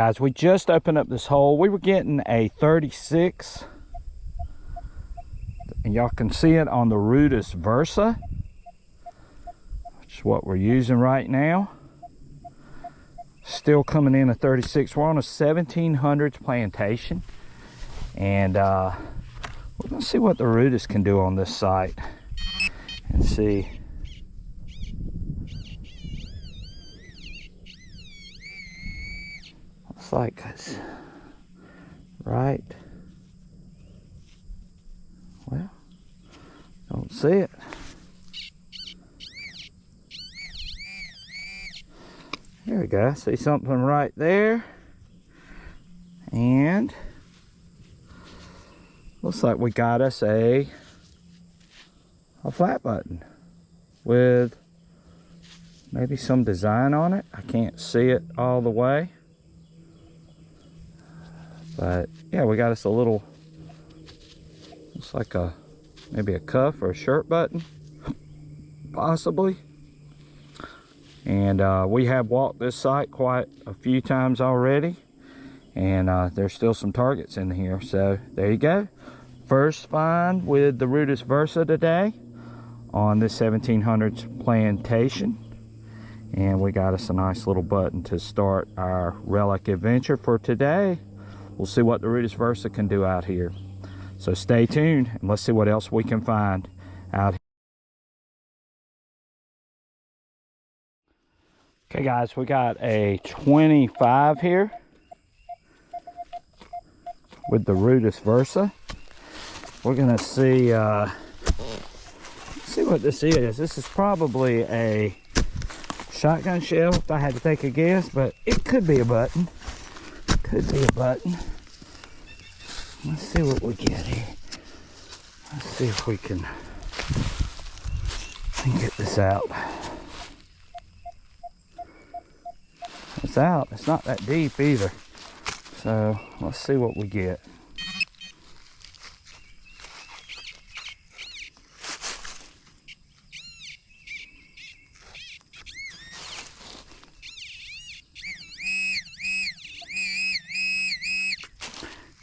guys, we just opened up this hole. We were getting a 36, and y'all can see it on the Rutus Versa, which is what we're using right now. Still coming in a 36. We're on a 1700's plantation, and we're gonna see what the Rutus can do on this site and see. Looks like it's right. Well, don't see it. There we go. See something right there. And looks like we got us a flat button with maybe some design on it. I can't see it all the way. But yeah, we got us a little, looks like maybe a cuff or a shirt button, possibly. And we have walked this site quite a few times already, and there's still some targets in here. So there you go. First find with the Rutus Versa today on this 1700's plantation. And we got us a nice little button to start our Relic adventure for today. We'll see what the Rutus Versa can do out here. So stay tuned and let's see what else we can find out here. Okay guys, we got a 25 here with the Rutus Versa. We're gonna see what this is. This is probably a shotgun shell if I had to take a guess, but it could be a button. Could be a button. Let's see what we get here. Let's see if we can get this out. It's out. It's not that deep either. So let's see what we get.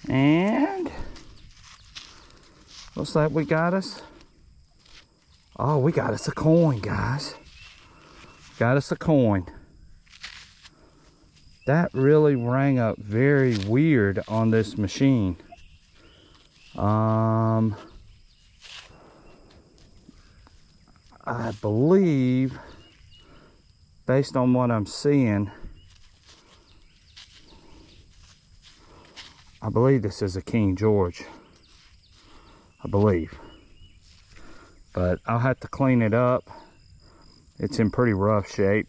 And looks like we got us, oh, we got us a coin, guys. Got us a coin. That really rang up very weird on this machine. I believe, based on what I'm seeing, I believe this is a King George. I believe. But I'll have to clean it up. It's in pretty rough shape.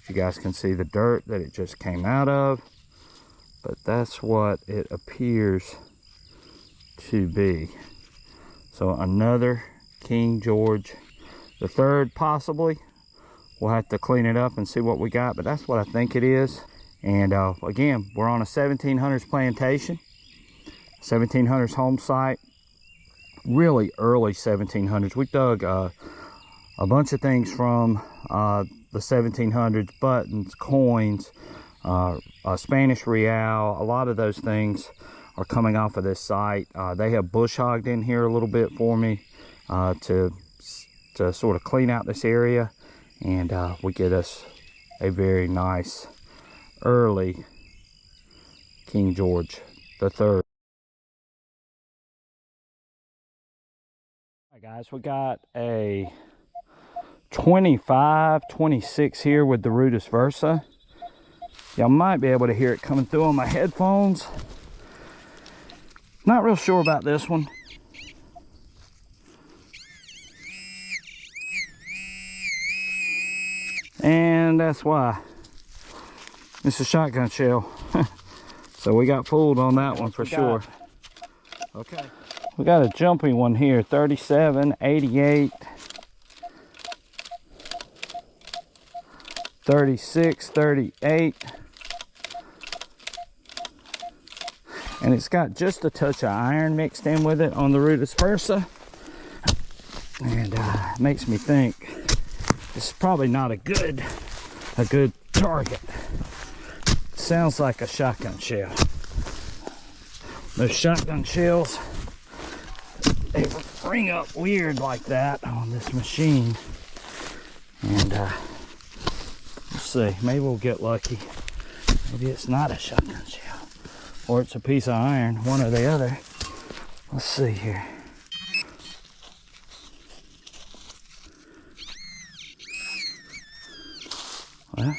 You guys can see the dirt that it just came out of, but that's what it appears to be. So another King George III, possibly. We'll have to clean it up and see what we got, but that's what I think it is. And again, we're on a 1700's plantation, 1700's home site, really early 1700's. We dug a bunch of things from the 1700's, buttons, coins, Spanish real. A lot of those things are coming off of this site. They have bush hogged in here a little bit for me to sort of clean out this area, and we get us a very nice early King George III. Alright guys, we got a 26 here with the Rutus Versa. Y'all might be able to hear it coming through on my headphones. Not real sure about this one. And that's why. It's a shotgun shell. So we got fooled on that one for sure. Okay. We got a jumpy one here, 37, 88, 36, 38. And it's got just a touch of iron mixed in with it on the Rutus Versa. And makes me think this is probably not a good target. sounds like a shotgun shell. Those shotgun shells, they ring up weird like that on this machine. And let's see, maybe we'll get lucky. Maybe it's not a shotgun shell, or it's a piece of iron, one or the other. Let's see here. Well,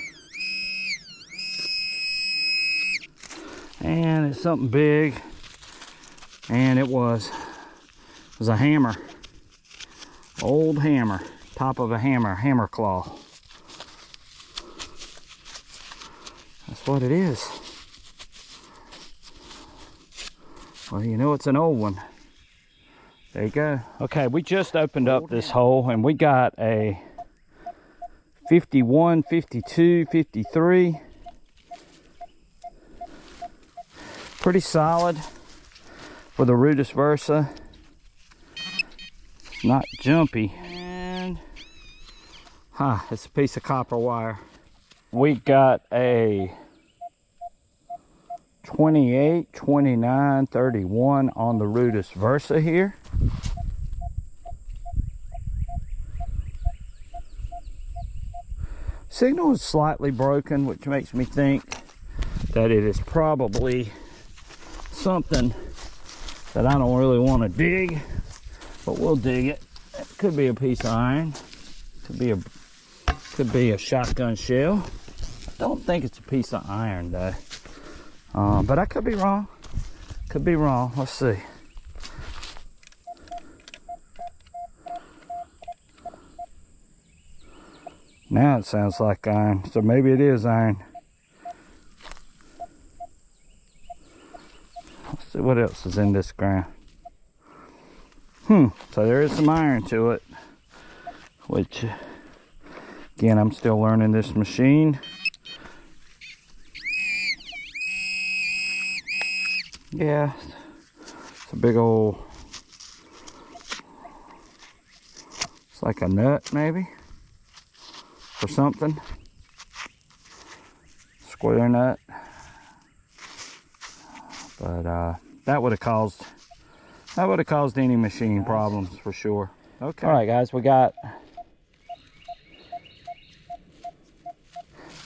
and it's something big, and it was a hammer, old hammer, top of a hammer claw. That's what it is. Well, you know it's an old one. There you go. Okay, we just opened up this hole, and we got a 51, 52, 53. Pretty solid for the Rutus Versa. Not jumpy. And it's a piece of copper wire. We got a 28, 29, 31 on the Rutus Versa here. Signal is slightly broken, which makes me think that it is probably something that I don't really want to dig, but we'll dig it. It could be a piece of iron, could be a shotgun shell. I don't think it's a piece of iron though, but I could be wrong. Let's see. Now it sounds like iron, so maybe it is iron. Let's see what else is in this ground. So there is some iron to it, which, again, I'm still learning this machine. Yeah, it's a big old, it's like a nut maybe, or something. Square nut. But that would have caused any machine problems for sure. Okay. All right, guys, we got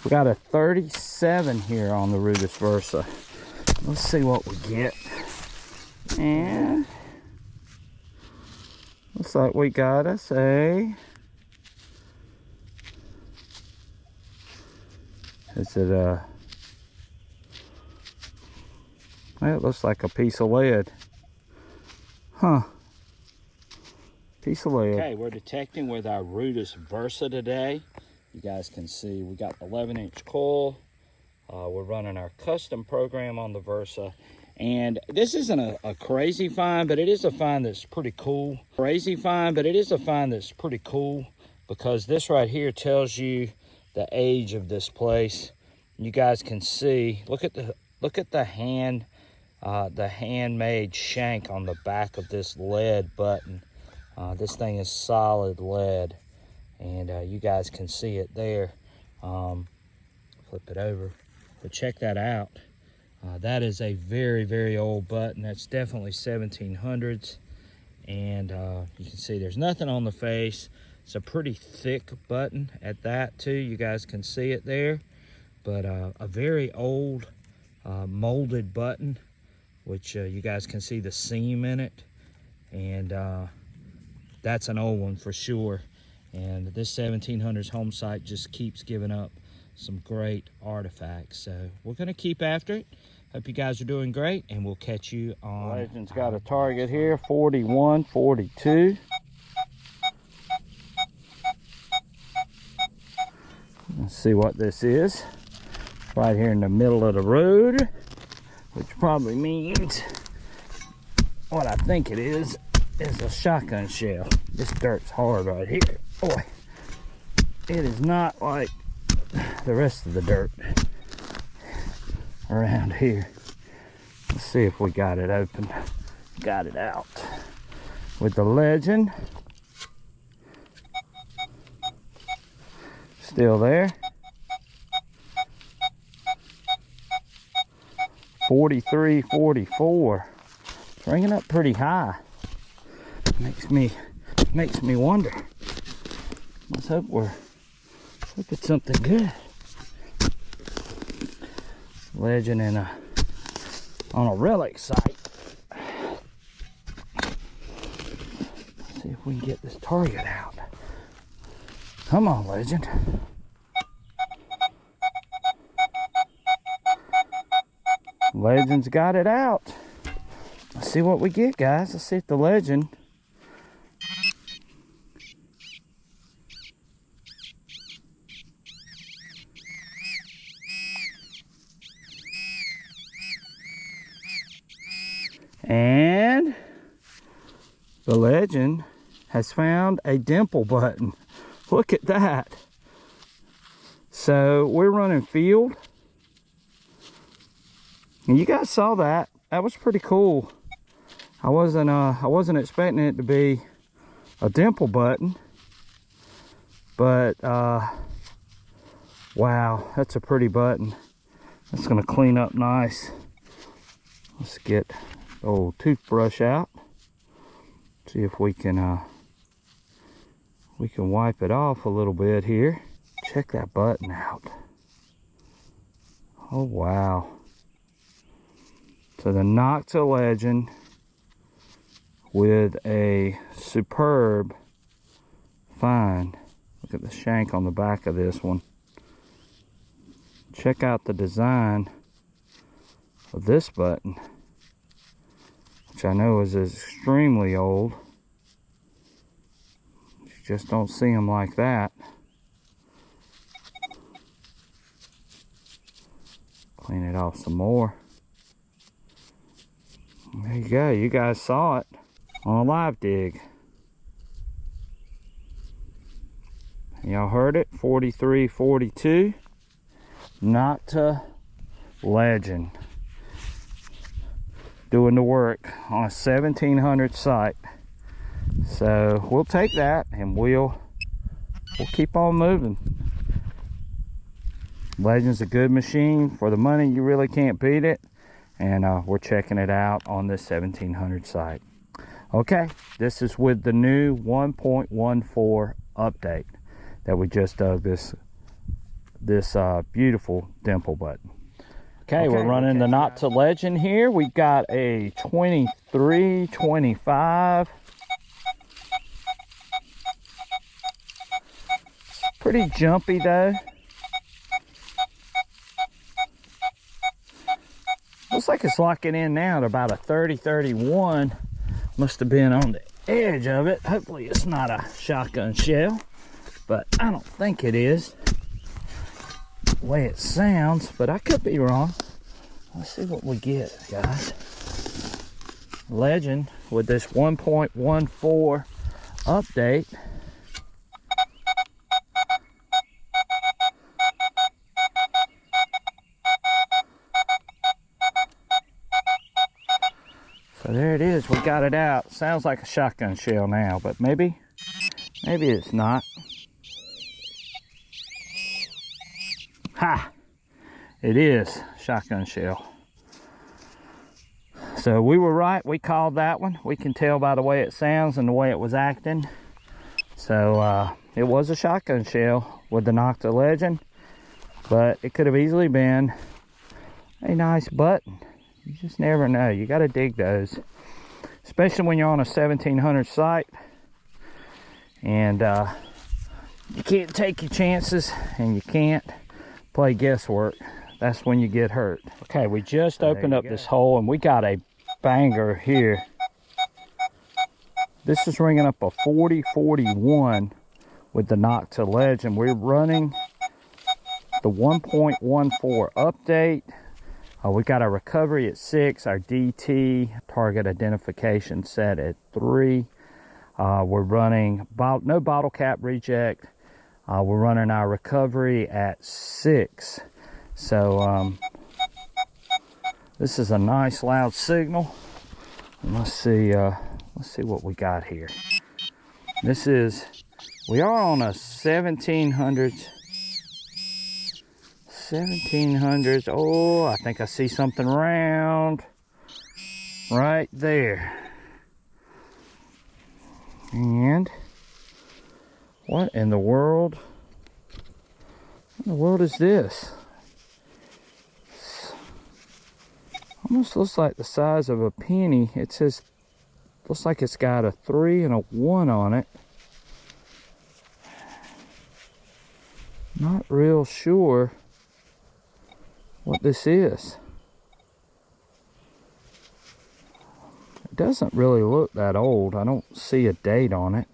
a 37 here on the Rutus Versa. Let's see what we get. And looks like we got us a, is it a, well, it looks like a piece of lead. Piece of lead. Okay, we're detecting with our Rutus Versa today. You guys can see we got the 11-inch coil. We're running our custom program on the Versa. And this isn't a crazy find, but it is a find that's pretty cool. Because this right here tells you the age of this place. You guys can see, look at the handmade shank on the back of this lead button. This thing is solid lead, and you guys can see it there. Flip it over, but check that out. That is a very, very old button. That's definitely 1700's, and you can see there's nothing on the face. It's a pretty thick button at that too. You guys can see it there, but a very old molded button, which you guys can see the seam in it, and that's an old one for sure. And this 1700's home site just keeps giving up some great artifacts, so we're going to keep after it. Hope you guys are doing great, and we'll catch you on. Legend's got a target here, 41, 42. Let's see what this is. Right here in the middle of the road, which probably means what I think it is a shotgun shell. This dirt's hard right here. Boy, it is not like the rest of the dirt around here. Let's see if we got it open. Got it out with the Legend still there. 43, 44. It's ringing up pretty high. Makes me wonder. Let's hope it's something good. Legend on a Relic site. Let's see if we can get this target out. Come on, Legend. Legend's got it out. Let's see what we get, guys. Let's see if the Legend. And the Legend has found a dimple button. Look at that. So we're running field. And you guys saw that. That was pretty cool. I wasn't expecting it to be a dimple button. But wow, that's a pretty button. That's gonna clean up nice. Let's get the old toothbrush out. See if we can wipe it off a little bit here. Check that button out. Oh wow. So the Nokta Legend with a superb find. Look at the shank on the back of this one. Check out the design of this button, which I know is extremely old. You just don't see them like that. Clean it off some more. There you go. You guys saw it on a live dig. Y'all heard it. 43, 42. Nokta Legend. Doing the work on a 1700 site. So we'll take that and we'll keep on moving. Legend's a good machine. For the money, you really can't beat it. And we're checking it out on this 1700 site. Okay, this is with the new 1.14 update that we just dug this beautiful dimple button. Okay, we're running the Nokta Legend here. We've got a 23, 25. It's pretty jumpy though. Looks like it's locking in now at about a 30, 31. Must have been on the edge of it. Hopefully it's not a shotgun shell, but I don't think it is. The way it sounds, but I could be wrong. Let's see what we get, guys. Legend with this 1.14 update. So there it is, we got it out. Sounds like a shotgun shell now, but maybe it's not. Ha! It is shotgun shell. So we were right, we called that one. We can tell by the way it sounds and the way it was acting. So it was a shotgun shell with the Nokta Legend, but it could have easily been a nice button. You just never know. You got to dig those, especially when you're on a 1700 site and you can't take your chances and you can't play guesswork. That's when you get hurt. Okay, we just opened up this hole and we got a banger here. This is ringing up a 4041 with the Nokta Legend. We're running the 1.14 update. We got our recovery at 6, our DT target identification set at 3. We're running no bottle cap reject. We're running our recovery at 6. So this is a nice loud signal. And let's see what we got here. We are on a 1700 1700s. Oh, I think I see something round right there. And what in the world? What in the world is this? Almost looks like the size of a penny. It says, looks like it's got a 3 and a 1 on it. Not real sure what this is. It doesn't really look that old. I don't see a date on it,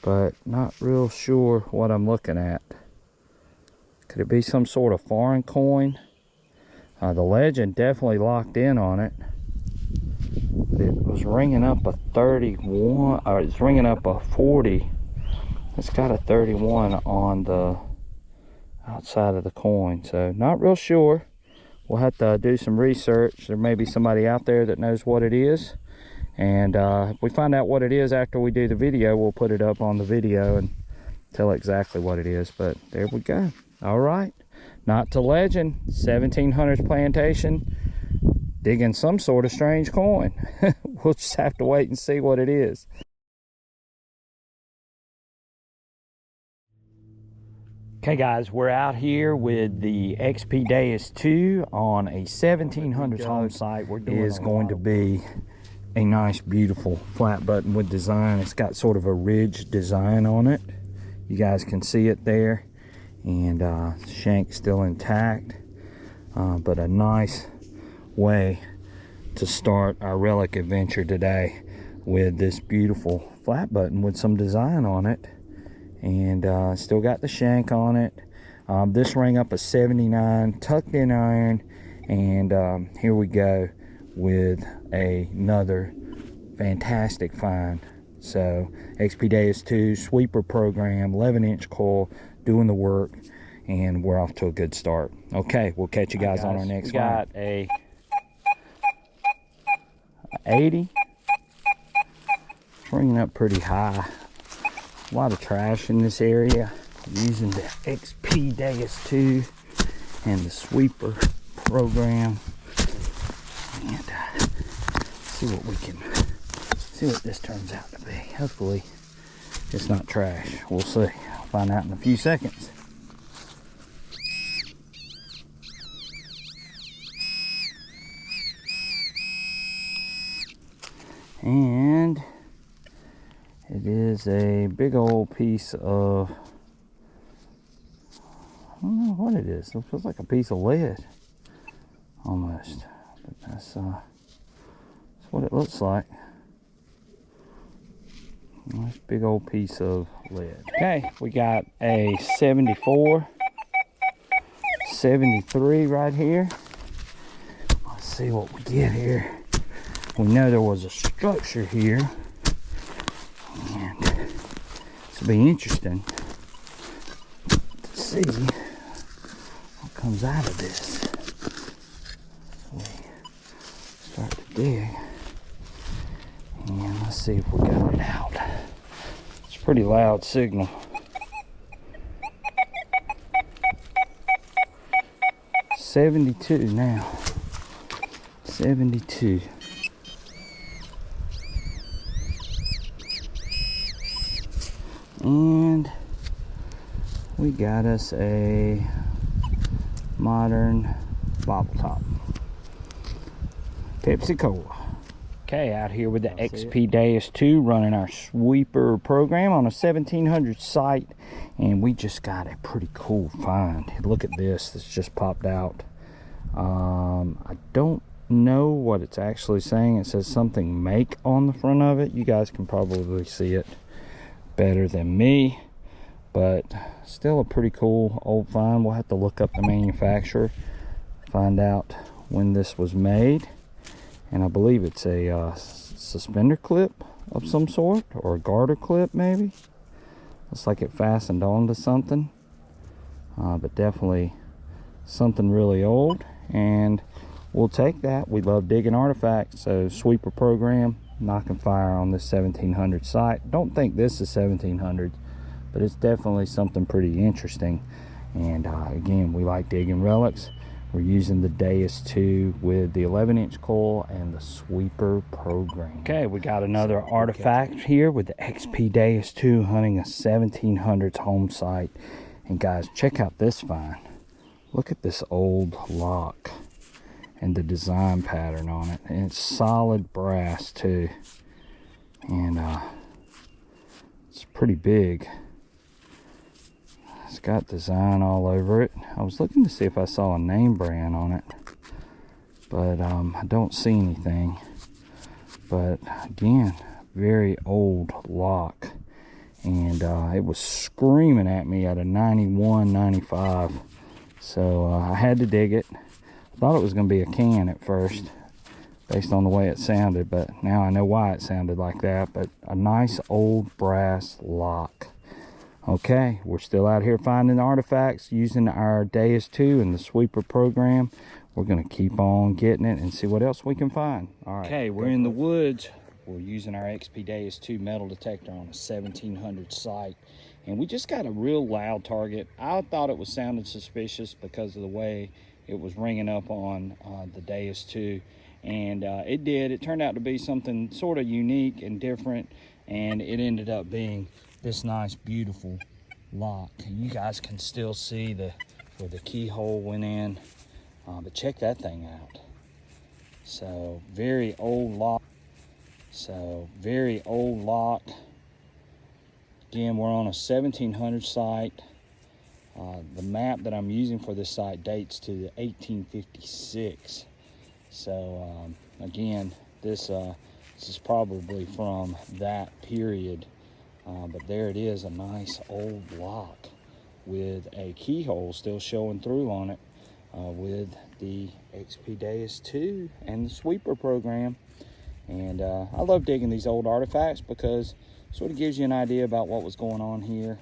but not real sure what I'm looking at. Could it be some sort of foreign coin? The legend definitely locked in on it. It was ringing up a 31, or it's ringing up a 40. It's got a 31 on the outside of the coin, so not real sure. We'll have to do some research. There may be somebody out there that knows what it is, and if we find out what it is after we do the video, we'll put it up on the video and tell exactly what it is. But there we go. All right, Nokta Legend, 1700s plantation, digging some sort of strange coin. We'll just have to wait and see what it is. Okay guys, we're out here with the XP Deus II on a 1700s home site. It is going to be a nice, beautiful flat button with design. It's got sort of a ridge design on it. You guys can see it there. And shank's still intact. But a nice way to start our Relic adventure today with this beautiful flat button with some design on it. And still got the shank on it. This rang up a 79 tucked in iron, and here we go with another fantastic find. So XP Deus II sweeper program, 11-inch coil, doing the work, and we're off to a good start. Okay, we'll catch you guys on our next one. Got a 80, ringing up pretty high. A lot of trash in this area. Using the XP Deus II and the sweeper program, and see what this turns out to be. Hopefully it's not trash. We'll see. I'll find out in a few seconds. And it is a big old piece of, I don't know what it is. It feels like a piece of lead almost, but that's what it looks like. Nice big old piece of lead. Okay, we got a 74, 73 right here. Let's see what we get here. We know there was a structure here, and this will be interesting to see what comes out of this. So we start to dig, and let's see if we got it out. It's a pretty loud signal. $72 now. 72. And we got us a modern bottle top. Pepsi Cola. Okay, out here with the XP Deus II running our sweeper program on a 1700 site, and we just got a pretty cool find. Look at this, that's just popped out. I don't know what it's actually saying. It says something make on the front of it. You guys can probably see it better than me, but still a pretty cool old find. We'll have to look up the manufacturer, find out when this was made, and I believe it's a suspender clip of some sort, or a garter clip maybe. Looks like it fastened onto something, but definitely something really old, and we'll take that. We love digging artifacts, so sweeper program, knocking fire on this 1700 site. Don't think this is 1700s, but it's definitely something pretty interesting. And again, we like digging relics. We're using the Deus II with the 11-inch coil and the sweeper program. Okay, we got another artifact here with the XP Deus II hunting a 1700's home site. And guys, check out this find. Look at this old lock and the design pattern on it. And it's solid brass too. And it's pretty big. It's got design all over it. I was looking to see if I saw a name brand on it, but I don't see anything. But again, very old lock, and it was screaming at me at a 91, 95. So I had to dig it. I thought it was going to be a can at first, based on the way it sounded, but now I know why it sounded like that. But a nice old brass lock. Okay, we're still out here finding artifacts using our Deus II and the sweeper program. We're going to keep on getting it and see what else we can find. All right. Okay, we're in the woods. We're using our XP Deus II metal detector on a 1700 site. And we just got a real loud target. I thought it was sounding suspicious because of the way it was ringing up on the Deus II. And it did. It turned out to be something sort of unique and different. And it ended up being this nice, beautiful lock. You guys can still see where the keyhole went in, but check that thing out. So very old lock. Again, we're on a 1700 site. The map that I'm using for this site dates to the 1856. So again, this is probably from that period. But there it is, a nice old lock with a keyhole still showing through on it with the XP Deus II and the sweeper program. And I love digging these old artifacts because it sort of gives you an idea about what was going on here.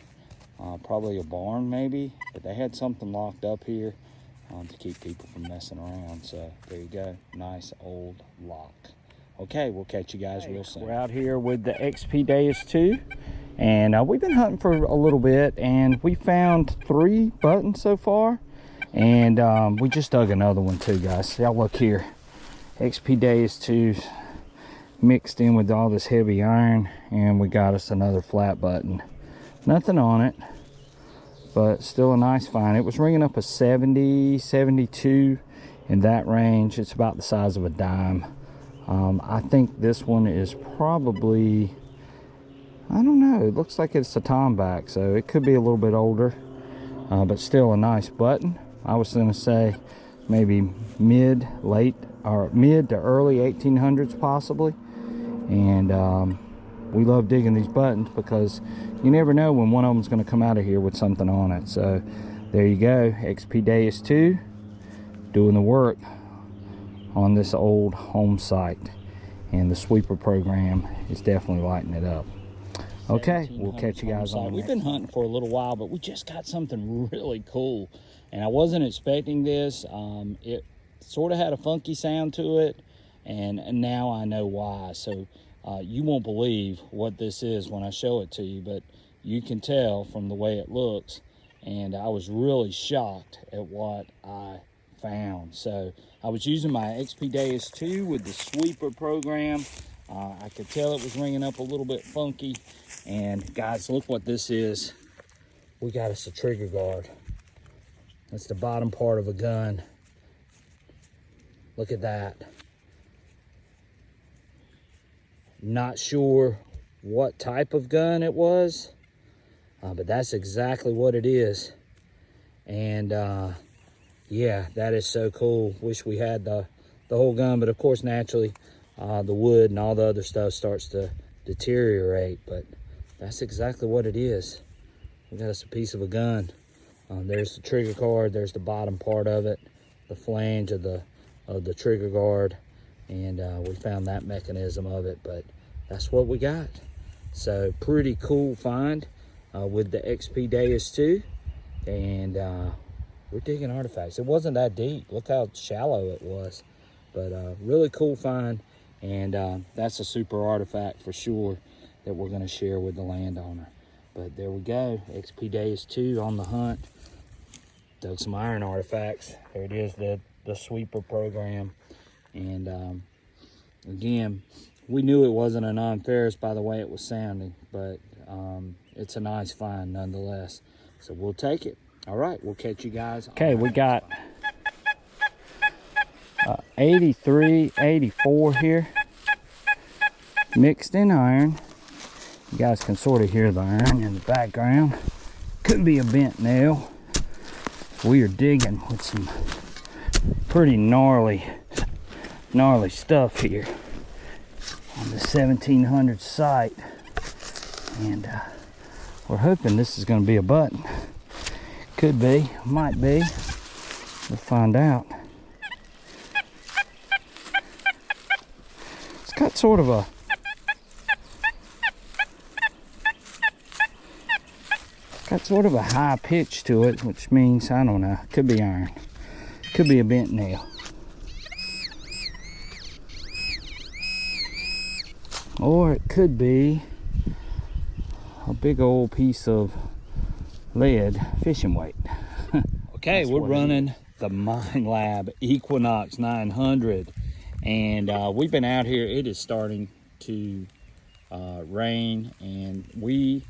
Probably a barn maybe, but they had something locked up here to keep people from messing around. So there you go, nice old lock. Okay, we'll catch you guys real soon. We're out here with the XP Deus II, and we've been hunting for a little bit, and we found 3 buttons so far, and we just dug another one too, guys. Y'all look here, XP Deus II mixed in with all this heavy iron, and we got us another flat button. Nothing on it, but still a nice find. It was ringing up a 70, 72 in that range. It's about the size of a dime. I think this one is probably, I don't know, it looks like it's a tomback, so it could be a little bit older, but still a nice button. I was going to say maybe mid to early 1800s possibly. And we love digging these buttons because you never know when one of them's going to come out of here with something on it. So there you go, XP Deus II doing the work on this old home site, and the sweeper program is definitely lighting it up. Okay, we'll catch you guys on. We've been hunting for a little while, but we just got something really cool, and I wasn't expecting this. It sort of had a funky sound to it, and now I know why. So you won't believe what this is when I show it to you, but you can tell from the way it looks, and I was really shocked at what I found. So I was using my XP Deus II with the sweeper program. I could tell it was ringing up a little bit funky. And guys, look what this is. We got us a trigger guard. That's the bottom part of a gun. Look at that. Not sure what type of gun it was, but that's exactly what it is. And yeah, that is so cool. Wish we had the whole gun, but of course, naturally, the wood and all the other stuff starts to deteriorate, but that's exactly what it is. We got us a piece of a gun. There's the trigger guard, there's the bottom part of it, the flange of the trigger guard, and we found that mechanism of it, but that's what we got. So pretty cool find with the XP Deus II, and we're digging artifacts. It wasn't that deep. Look how shallow it was, but really cool find. And that's a super artifact for sure that we're going to share with the landowner. But there we go, XP Deus II on the hunt. dug some iron artifacts. There it is, the sweeper program. And again, we knew it wasn't a non-ferrous by the way it was sounding, but it's a nice find nonetheless. So we'll take it. All right, we'll catch you guys. Okay, we got 83, 84 here, mixed in iron. You guys can sort of hear the iron in the background. Could be a bent nail. We are digging with some pretty gnarly stuff here on the 1700 site, and we're hoping this is going to be a button. Could be, might be. We'll find out. It's got sort of a high pitch to it, which means, I don't know, could be iron, could be a bent nail, or it could be a big old piece of lead fishing weight. Okay, we're running the Minelab Equinox 900, and we've been out here. It is starting to rain, and we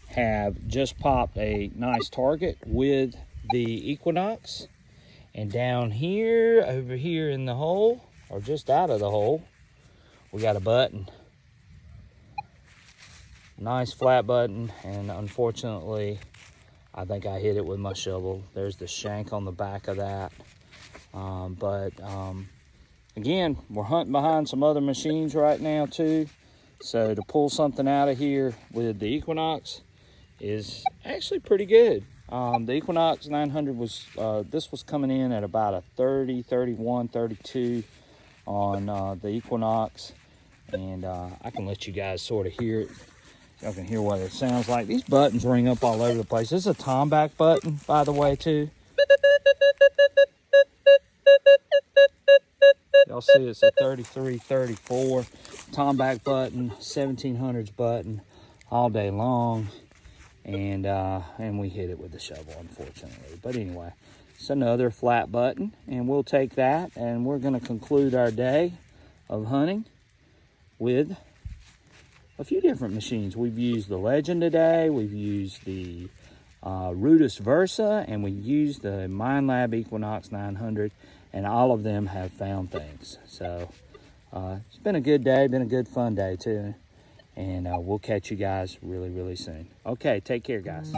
have just popped a nice target with the Equinox. And down here, over here in the hole, or just out of the hole, we got a button. Nice flat button, and unfortunately, I think I hit it with my shovel. There's the shank on the back of that. Again, we're hunting behind some other machines right now too. So to pull something out of here with the Equinox is actually pretty good. The Equinox 900 was, this was coming in at about a 30, 31, 32 on the Equinox. And I can let you guys sort of hear it. Y'all can hear what it sounds like. These buttons ring up all over the place. This is a tomback button, by the way, too. Y'all see it's a 33, 34 tomback button, 1700's button, all day long. And we hit it with the shovel, unfortunately. But anyway, it's another flat button, and we'll take that, and we're going to conclude our day of hunting with a few different machines. We've used the Legend today, we've used the Rutus Versa, and we used the Minelab Equinox 900, and all of them have found things. So it's been a good day, been a good fun day too. And we'll catch you guys really, really soon. Okay, take care, guys.